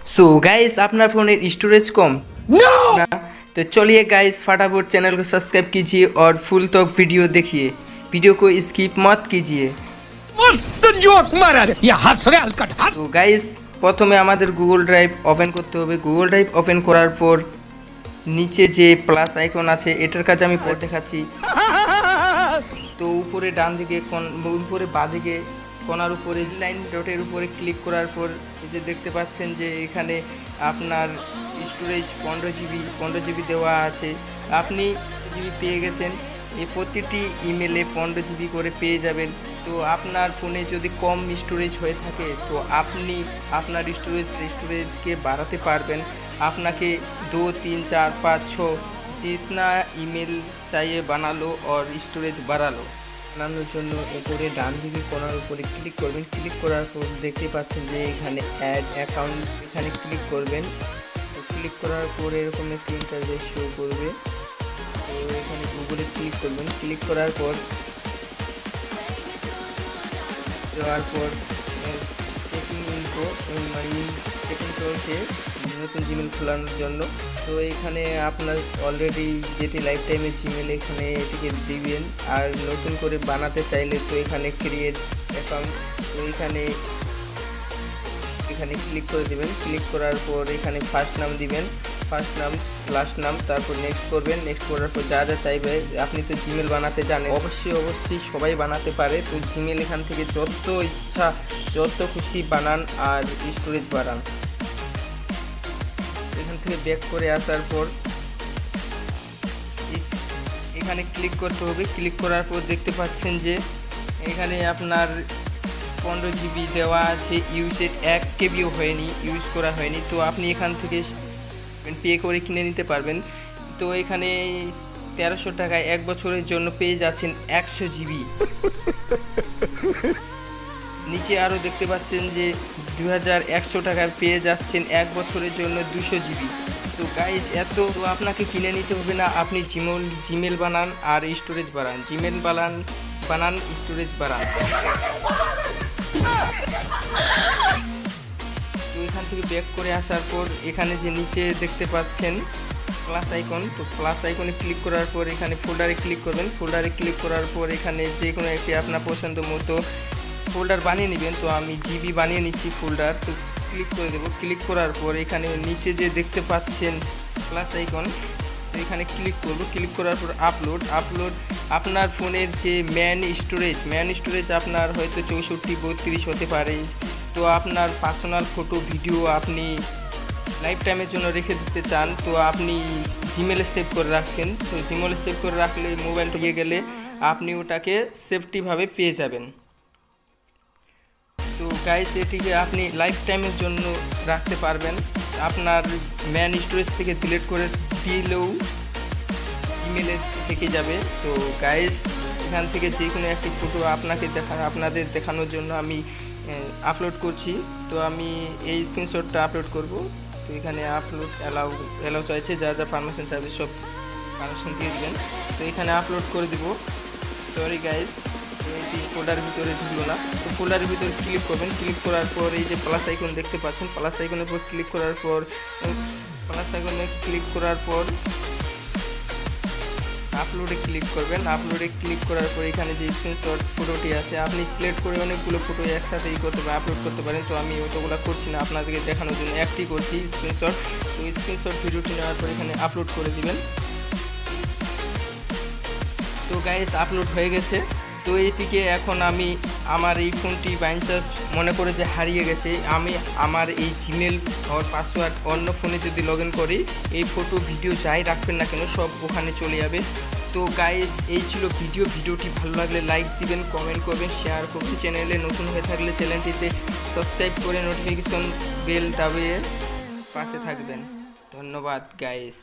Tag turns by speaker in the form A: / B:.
A: So guys अपना phone storage कम ना तो चलिए गाइस फटाफट चैनल को सब्सक्राइब कीजिए और फुल तक वीडियो देखिए, वीडियो को स्किप मत कीजिए।
B: मस्त जोक मारा रे या हंस रे हलकट हंस।
A: तो गाइस प्रथमे आमादेर गूगल ड्राइव ओपेन करते होबे। गूगल ड्राइव ओपेन करार पर नीचे जे प्लस आइकन आछे एटार काज आमि परे देखाচ্ছি। तो ऊपरे डान दिके ऊपरे बादिके कोनार ऊपरे लाइन डटेर ऊपरे क्लिक करार पर এই যে দেখতে পাচ্ছেন যে এখানে আপনার স্টোরেজ 15 জিবি দেওয়া আছে। আপনি জিবি পেয়ে গেছেন, এই প্রতিটি ইমেলে 15 জিবি করে পেয়ে যাবেন। তো আপনার ফোনে যদি কম স্টোরেজ হয়ে থাকে তো আপনি আপনার স্টোরেজকে বাড়াতে পারবেন। আপনাকে 2 3 4 5 6 जितना ईमेल चाहिए बना लो और स्टोरेज बढ़ा लो। বানানোর জন্য উপরে ডান দিকে কোণার উপরে ক্লিক করবেন। ক্লিক করার পর দেখতে পাচ্ছেন যে এখানে অ্যাড অ্যাকাউন্ট, এখানে ক্লিক করবেন। ক্লিক করার পর এরকম একটি ইন্টারফেস শো করবে। তো এখানে গুগলে ক্লিক করবেন। ক্লিক করার পর চেকিং ইনফো চেকিং চলছে নতুন জিমেল খোলানোর জন্য। তো এখানে আপনার অলরেডি যেটি লাইফ টাইমের জিমেল এখানে এটিকে দিবেন, আর নতুন করে বানাতে চাইলে তো এখানে ক্রিয়েট অ্যাকাউন্ট, তো এখানে ক্লিক করে দিবেন। ক্লিক করার পর এখানে ফার্স্ট নাম দিবেন, ফার্স্ট নাম লাস্ট নাম, তারপর নেক্সট করবেন। নেক্সট করার পর যা যা চাইবে, আপনি তো জিমেল বানাতে জানেন, অবশ্যই সবাই বানাতে পারে। তো জিমেল এখান থেকে যত ইচ্ছা যত খুশি বানান আর স্টোরেজ বাড়ান। এখান থেকে ব্যাক করে আসার পর এখানে ক্লিক করতে হবে। ক্লিক করার পর দেখতে পাচ্ছেন যে এখানে আপনার 15 জিবি দেওয়া আছে, ইউজের 1 কেবিও হয়নি, ইউজ করা হয়নি। তো আপনি এখান থেকে পে করে কিনে নিতে পারবেন। তো এখানে 1300 টাকায় 1 বছরের জন্য পেয়ে যাচ্ছেন 100 জিবি। নিচে আরও দেখতে পাচ্ছেন যে 2100 টাকায় পেয়ে যাচ্ছেন 1 বছরের জন্য 200 জিবি। তো গাইস তো আপনাকে কিনে নিতে হবে না, আপনি জিমেল বানান আর স্টোরেজ বাড়ান, জিমেল বানান স্টোরেজ বাড়ান। তো এখান থেকে ব্যাক করে আসার পর এখানে যে নিচে দেখতে পাচ্ছেন প্লাস আইকন, তো প্লাস আইকনে ক্লিক করার পর এখানে ফোল্ডারে ক্লিক করবেন। ফোল্ডারে ক্লিক করার পর এখানে যে কোনো একটি আপনার পছন্দ মতো ফোল্ডার বানিয়ে নেবেন। তো আমি জিবি বানিয়ে নিচ্ছি ফোল্ডার, তো ক্লিক করে দেবো। ক্লিক করার পর এখানে নিচে যে দেখতে পাচ্ছেন প্লাস আইকন, তো এখানে ক্লিক করব। ক্লিক করার পর আপলোড আপনার ফোনের যে ম্যান স্টোরেজ আপনার হয়তো 64 32 হতে পারে। তো আপনার পার্সোনাল ফটো ভিডিও আপনি লাইফ টাইমের জন্য রেখে দিতে চান, তো আপনি জিমেলে সেভ করে রাখেন। তো জিমেলে সেভ করে রাখলে মোবাইলটা গিয়ে গেলে আপনি ওটাকে সেফটিভাবে পেয়ে যাবেন। তো গাইস এটিকে আপনি লাইফ টাইমের জন্য রাখতে পারবেন। আপনার ম্যান স্টোরেজ থেকে ডিলিট করে দিলেও জিমেলে থেকে যাবে। তো গাইস এখান থেকে যে কোনো একটি ফটো আপনাদের দেখানোর জন্য আমি আপলোড করছি। তো আমি এই স্ক্রিনশটটা আপলোড করব। তো এখানে আপলোড অ্যালাউ চাইছে, যা যা পারমিশন চাইবে সব পারমিশন দিয়ে দেবেন। তো এখানে আপলোড করে দিব। সরি গাইস এটি ফোল্ডারের ভিতরে ঢুকলো না। তো ফোল্ডারের ভিতরে ক্লিক করবেন। ক্লিক করার পর এই যে প্লাস আইকন দেখতে পাচ্ছেন, প্লাস আইকনের উপর ক্লিক করার পর আপলোডে ক্লিক করবেন। আপলোডে ক্লিক করার পর এখানে যে স্ক্রিনশট ফটোটি আছে আপনি সিলেক্ট করে অনেকগুলো ফটো একসাথে আপলোড করতে পারেন। তো আমি ওগুলো করছি না, আপনাদেরকে দেখানোর জন্য একটি করছি স্ক্রিনশট। তো স্ক্রিনশট ভিডিওটি নেওয়ার পর এখানে আপলোড করে দিবেন। তো গাইস আপলোড হয়ে গেছে। তো এইটিকে এখন আমি আমার এই ফোনটি বাইচান্স মনে করে যে হারিয়ে গেছে, আমি আমার এই জিমেল আর পাসওয়ার্ড অন্য ফোনে যদি লগ ইন করি এই ফটো ভিডিও যাই রাখবেন না কেন সব ওখানে চলে যাবে। তো গাইস এই ছিল ভিডিওটি ভালো লাগলে লাইক দিবেন, কমেন্ট করবেন, শেয়ার করবেন। চ্যানেলে নতুন হয়ে থাকলে চ্যানেলটিতে সাবস্ক্রাইব করে নোটিফিকেশন বেল দাবিয়ে পাশে থাকবেন। ধন্যবাদ গাইস।